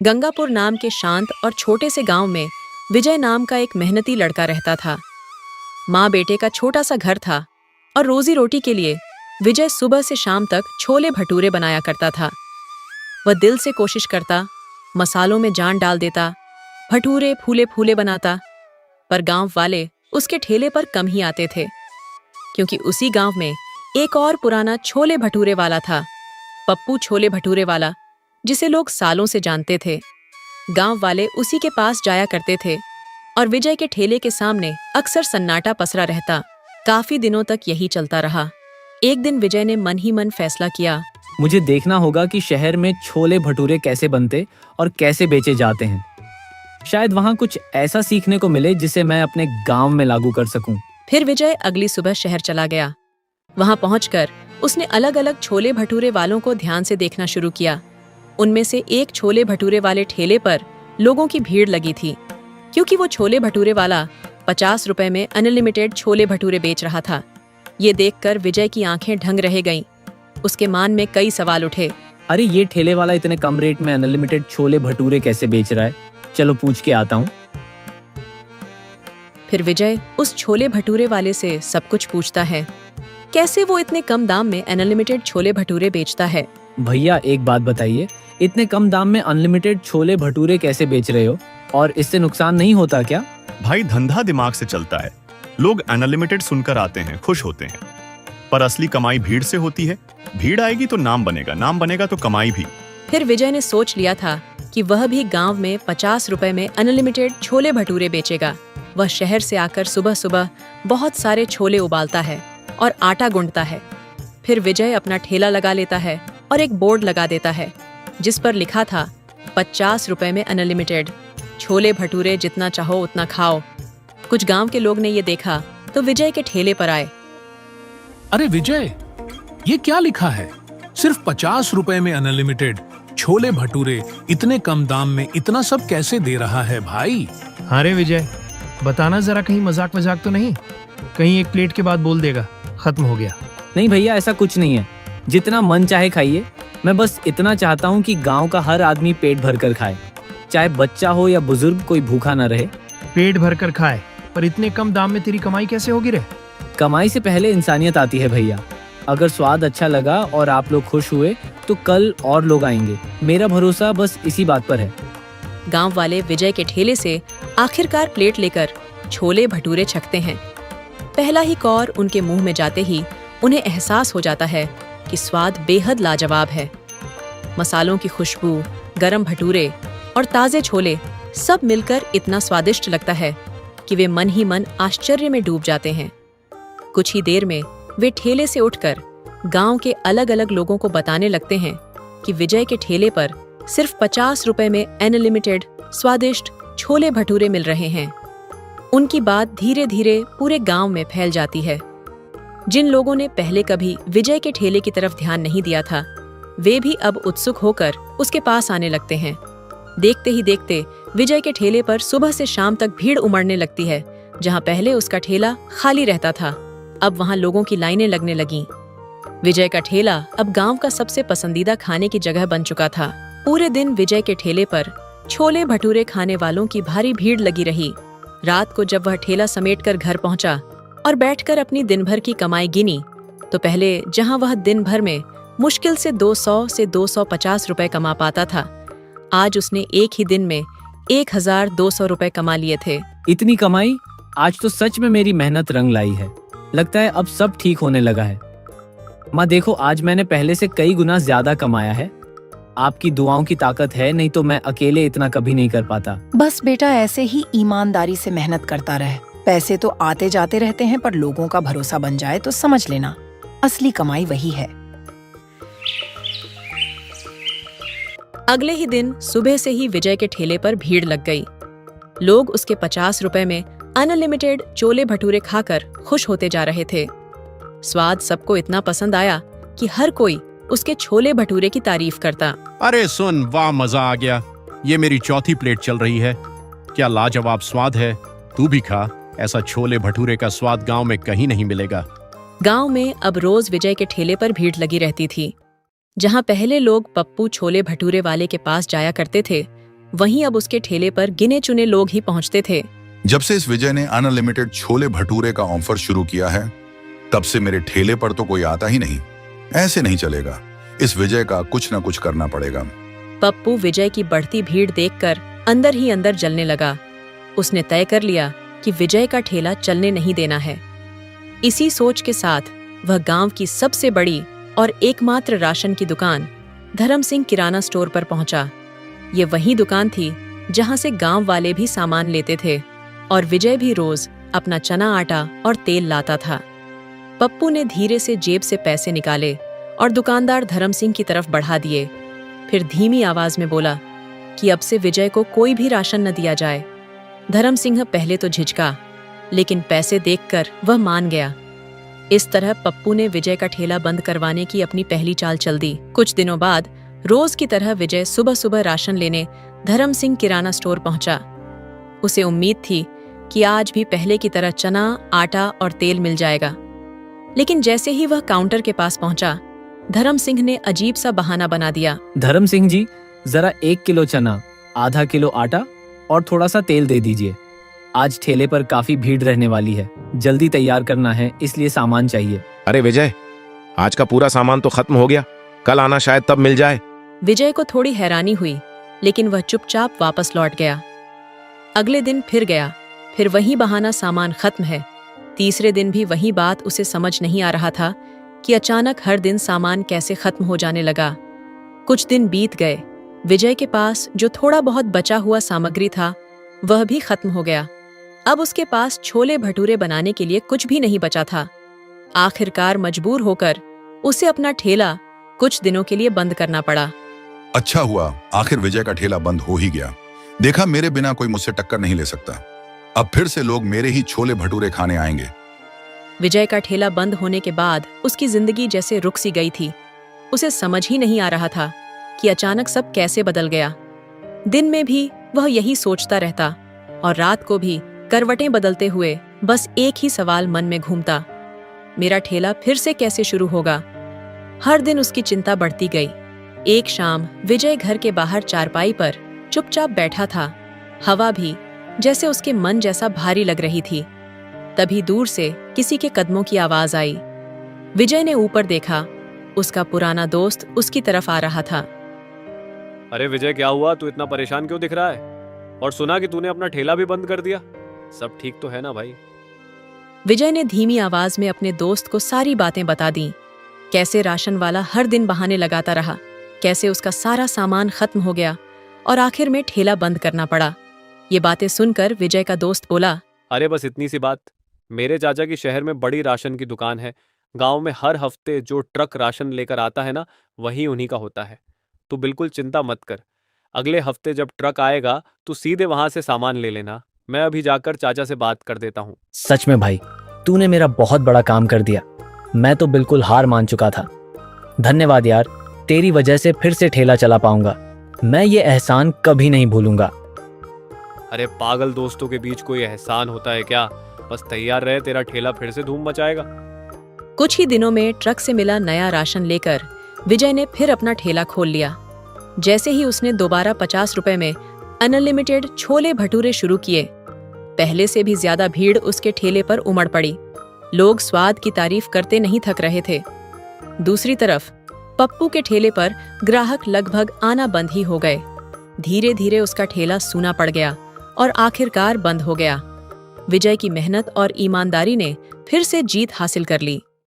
गंगापुर नाम के शांत और छोटे से गांव में विजय नाम का एक मेहनती लड़का रहता था। माँ बेटे का छोटा सा घर था और रोजी रोटी के लिए विजय सुबह से शाम तक छोले भटूरे बनाया करता था। वह दिल से कोशिश करता, मसालों में जान डाल देता, भटूरे फूले फूले बनाता, पर गांव वाले उसके ठेले पर कम ही आते थे, क्योंकि उसी गांव में एक और पुराना छोले भटूरे वाला था, पप्पू छोले भटूरे वाला, जिसे लोग सालों से जानते थे। गांव वाले उसी के पास जाया करते थे और विजय के ठेले के सामने अक्सर सन्नाटा पसरा रहता। काफी दिनों तक यही चलता रहा। एक दिन विजय ने मन ही मन फैसला किया, मुझे देखना होगा कि शहर में छोले भटूरे कैसे बनते और कैसे बेचे जाते हैं। शायद वहाँ कुछ ऐसा सीखने को मिले जिसे मैं अपने गांव में लागू कर सकूं। फिर विजय अगली सुबह शहर चला गया। वहां पहुंचकर उसने अलग अलग छोले भटूरे वालों को ध्यान से देखना शुरू किया। उनमें से एक छोले भटूरे वाले ठेले पर लोगों की भीड़ लगी थी, क्योंकि वो छोले भटूरे वाला 50 रुपए में अनलिमिटेड छोले भटूरे बेच रहा था। ये देखकर विजय की आंखें ढंग रह गईं। उसके मन में कई सवाल उठे। अरे ये ठेले वाला इतने कम रेट में अनलिमिटेड छोले भटूरे कैसे बेच रहा है? चलो पूछ के आता हूँ। फिर विजय उस छोले भटूरे वाले से सब कुछ पूछता है, कैसे वो इतने कम दाम में अनलिमिटेड छोले भटूरे बेचता है। भैया एक बात बताइए, इतने कम दाम में अनलिमिटेड छोले भटूरे कैसे बेच रहे हो और इससे नुकसान नहीं होता क्या? भाई धंधा दिमाग से चलता है। लोग अनलिमिटेड सुनकर आते हैं, खुश होते हैं, पर असली कमाई भीड़ से होती है। भीड़ आएगी तो नाम बनेगा, नाम बनेगा तो कमाई भी। फिर विजय ने सोच लिया था कि वह भी गांव में 50 रुपए में अनलिमिटेड छोले भटूरे बेचेगा। वह शहर से आकर सुबह सुबह बहुत सारे छोले उबालता है और आटा गूंथता है। फिर विजय अपना ठेला लगा लेता है और एक बोर्ड लगा देता है जिस पर लिखा था 50 रुपए में अनलिमिटेड छोले भटूरे, जितना चाहो उतना खाओ। कुछ गांव के लोग ने ये देखा तो विजय के ठेले पर आए। अरे विजय, ये क्या लिखा है? सिर्फ 50 रुपए में अनलिमिटेड छोले भटूरे, इतने कम दाम में इतना सब कैसे दे रहा है भाई? अरे विजय, बताना जरा, कहीं मजाक मजाक तो नहीं? कहीं एक प्लेट के बाद बोल देगा खत्म हो गया। नहीं भैया, ऐसा कुछ नहीं है। जितना मन चाहे खाइए। मैं बस इतना चाहता हूँ कि गांव का हर आदमी पेट भर कर खाए, चाहे बच्चा हो या बुजुर्ग, कोई भूखा ना रहे। पेट भर कर खाए, पर इतने कम दाम में तेरी कमाई कैसे होगी रे? कमाई से पहले इंसानियत आती है भैया। अगर स्वाद अच्छा लगा और आप लोग खुश हुए तो कल और लोग आएंगे। मेरा भरोसा बस इसी बात पर है। गांव वाले विजय के ठेले से आखिरकार प्लेट लेकर छोले भटूरे छकते हैं। पहला ही कौर उनके मुंह में जाते ही उन्हें एहसास हो जाता है कि स्वाद बेहद लाजवाब है। मसालों की खुशबू, गरम भटूरे और ताजे छोले सब मिलकर इतना स्वादिष्ट लगता है कि वे मन ही मन आश्चर्य में डूब जाते हैं। कुछ ही देर में वे ठेले से उठकर गांव के अलग अलग लोगों को बताने लगते हैं कि विजय के ठेले पर सिर्फ 50 रुपए में अनलिमिटेड स्वादिष्ट छोले भटूरे मिल रहे हैं। उनकी बात धीरे धीरे पूरे गांव में फैल जाती है। जिन लोगों ने पहले कभी विजय के ठेले की तरफ ध्यान नहीं दिया था, वे भी अब उत्सुक होकर उसके पास आने लगते हैं। देखते ही देखते विजय के ठेले पर सुबह से शाम तक भीड़ उमड़ने लगती है। जहां पहले उसका ठेला खाली रहता था, अब वहां लोगों की लाइनें लगने लगीं। विजय का ठेला अब गांव का सबसे पसंदीदा खाने की जगह बन चुका था। पूरे दिन विजय के ठेले पर छोले भटूरे खाने वालों की भारी भीड़ लगी रही। रात को जब वह ठेला समेटकर घर पहुंचा और बैठकर अपनी दिन भर की कमाई गिनी, तो पहले जहां वह दिन भर में मुश्किल से 200 से 250 रुपए कमा पाता था, आज उसने एक ही दिन में 1200 रुपए कमा लिए थे। इतनी कमाई! आज तो सच में मेरी मेहनत रंग लाई है। लगता है अब सब ठीक होने लगा है। माँ देखो, आज मैंने पहले से कई गुना ज्यादा कमाया है। आपकी दुआओं की ताकत है, नहीं तो मैं अकेले इतना कभी नहीं कर पाता। बस बेटा, ऐसे ही ईमानदारी से मेहनत करता रहे। पैसे तो आते जाते रहते हैं, पर लोगों का भरोसा बन जाए तो समझ लेना असली कमाई वही है। अगले ही दिन सुबह से ही विजय के ठेले पर भीड़ लग गई। लोग उसके 50 रुपए में अनलिमिटेड छोले भटूरे खाकर खुश होते जा रहे थे। स्वाद सबको इतना पसंद आया कि हर कोई उसके छोले भटूरे की तारीफ करता। अरे सुन, वाह, मजा आ गया। ये मेरी चौथी प्लेट चल रही है। क्या लाजवाब स्वाद है। तू भी खा। ऐसा छोले भटूरे का स्वाद गांव में कहीं नहीं मिलेगा। गांव में अब रोज विजय के ठेले पर भीड़ लगी रहती थी। जहां पहले लोग पप्पू छोले भटूरे वाले के पास जाया करते थे, वहीं अब उसके ठेले पर गिने चुने लोग ही पहुंचते थे। जब से इस विजय ने अनलिमिटेड छोले भटूरे का ऑफर शुरू किया है, तब से मेरे ठेले पर तो कोई आता ही नहीं। ऐसे नहीं चलेगा, इस विजय का कुछ न कुछ करना पड़ेगा। पप्पू विजय की बढ़ती भीड़ देखकर अंदर ही अंदर जलने लगा। उसने तय कर लिया कि विजय का ठेला चलने नहीं देना है। इसी सोच के साथ वह गांव की सबसे बड़ी और एकमात्र राशन की दुकान धर्म सिंह किराना स्टोर पर पहुंचा। ये वही दुकान थी जहां से गांव वाले भी सामान लेते थे और विजय भी रोज अपना चना आटा और तेल लाता था। पप्पू ने धीरे से जेब से पैसे निकाले और दुकानदार धर्म सिंह की तरफ बढ़ा दिए। फिर धीमी आवाज में बोला कि अब से विजय को कोई भी राशन न दिया जाए। धर्म सिंह पहले तो झिझका, लेकिन पैसे देखकर वह मान गया। इस तरह पप्पू ने विजय का ठेला बंद करवाने की अपनी पहली चाल चल दी। कुछ दिनों बाद रोज की तरह विजय सुबह सुबह राशन लेने धर्म सिंह किराना स्टोर पहुंचा। उसे उम्मीद थी कि आज भी पहले की तरह चना, आटा और तेल मिल जाएगा। लेकिन जैसे ही वह काउंटर के पास पहुंचा, धर्म सिंह ने अजीब सा बहाना बना दिया। धर्म सिंह जी, जरा 1 किलो चना, आधा किलो आटा और थोड़ा सा तेल दे दीजिए। आज ठेले पर काफी भीड़ रहने वाली है, जल्दी तैयार करना है, इसलिए सामान चाहिए। अरे विजय, आज का पूरा सामान तो खत्म हो गया, कल आना शायद तब मिल जाए। विजय को थोड़ी हैरानी हुई, लेकिन वह चुपचाप वापस लौट गया। अगले दिन फिर गया, फिर वही बहाना, सामान खत्म है। तीसरे दिन भी वही बात उसे समझ नहीं आ रहा था कि अचानक हर दिन सामान कैसे खत्म हो जाने लगा। कुछ दिन बीत गए। विजय के पास जो थोड़ा बहुत बचा हुआ सामग्री था वह भी खत्म हो गया। अब उसके पास छोले भटूरे बनाने के लिए कुछ भी नहीं बचा था। आखिरकार मजबूर होकर उसे अपना ठेला कुछ दिनों के लिए बंद करना पड़ा। अच्छा हुआ, आखिर विजय का ठेला बंद हो ही गया। देखा, मेरे बिना कोई मुझसे टक्कर नहीं ले सकता। अब फिर से लोग मेरे ही छोले भटूरे खाने आएंगे। विजय का ठेला बंद होने के बाद उसकी जिंदगी जैसे रुक सी गई थी। उसे समझ ही नहीं आ रहा था कि अचानक सब कैसे बदल गया। दिन में भी वह यही सोचता रहता और रात को भी करवटें बदलते हुए बस एक ही सवाल मन में घूमता, मेरा ठेला फिर से कैसे शुरू होगा। हर दिन उसकी चिंता बढ़ती गई। एक शाम विजय घर के बाहर चारपाई पर चुपचाप बैठा था। हवा भी जैसे उसके मन जैसा भारी लग रही थी। तभी दूर से किसी के कदमों की आवाज आई। विजय ने ऊपर देखा, उसका पुराना दोस्त उसकी तरफ आ रहा था। अरे विजय, क्या हुआ? तू इतना परेशान क्यों दिख रहा है? और सुना कि तूने अपना ठेला भी बंद कर दिया। सब ठीक तो है ना भाई? विजय ने धीमी आवाज में अपने दोस्त को सारी बातें बता दी। कैसे राशन वाला हर दिन बहाने लगाता रहा, कैसे उसका सारा सामान खत्म हो गया और आखिर में ठेला बंद करना पड़ा। ये बातें सुनकर विजय का दोस्त बोला, अरे बस इतनी सी बात। मेरे चाचा की शहर में बड़ी राशन की दुकान है। गांव में हर हफ्ते जो ट्रक राशन लेकर आता है ना, वही उन्हीं का होता है। तू बिल्कुल चिंता मत कर। अगले हफ्ते जब ट्रक आएगा तू सीधे वहां से सामान ले लेना। मैं अभी जाकर चाचा से बात कर देता हूँ। सच में भाई, तूने मेरा बहुत बड़ा काम कर दिया। मैं तो बिल्कुल हार मान चुका था। धन्यवाद यार, तेरी वजह से फिर से ठेला चला पाऊंगा। मैं ये एहसान कभी नहीं भूलूंगा। अरे पागल, दोस्तों के बीच कोई एहसान होता है क्या? बस तैयार रहे, तेरा ठेला फिर से धूम मचाएगा। कुछ ही दिनों में ट्रक से मिला नया राशन लेकर विजय ने फिर अपना ठेला खोल लिया। जैसे ही उसने दोबारा 50 रुपए में अनलिमिटेड छोले भटूरे शुरू किए, पहले से भी ज्यादा भीड़ उसके ठेले पर उमड़ पड़ी। लोग स्वाद की तारीफ करते नहीं थक रहे थे। दूसरी तरफ पप्पू के ठेले पर ग्राहक लगभग आना बंद ही हो गए। धीरे धीरे उसका ठेला सूना पड़ गया और आखिरकार बंद हो गया। विजय की मेहनत और ईमानदारी ने फिर से जीत हासिल कर ली।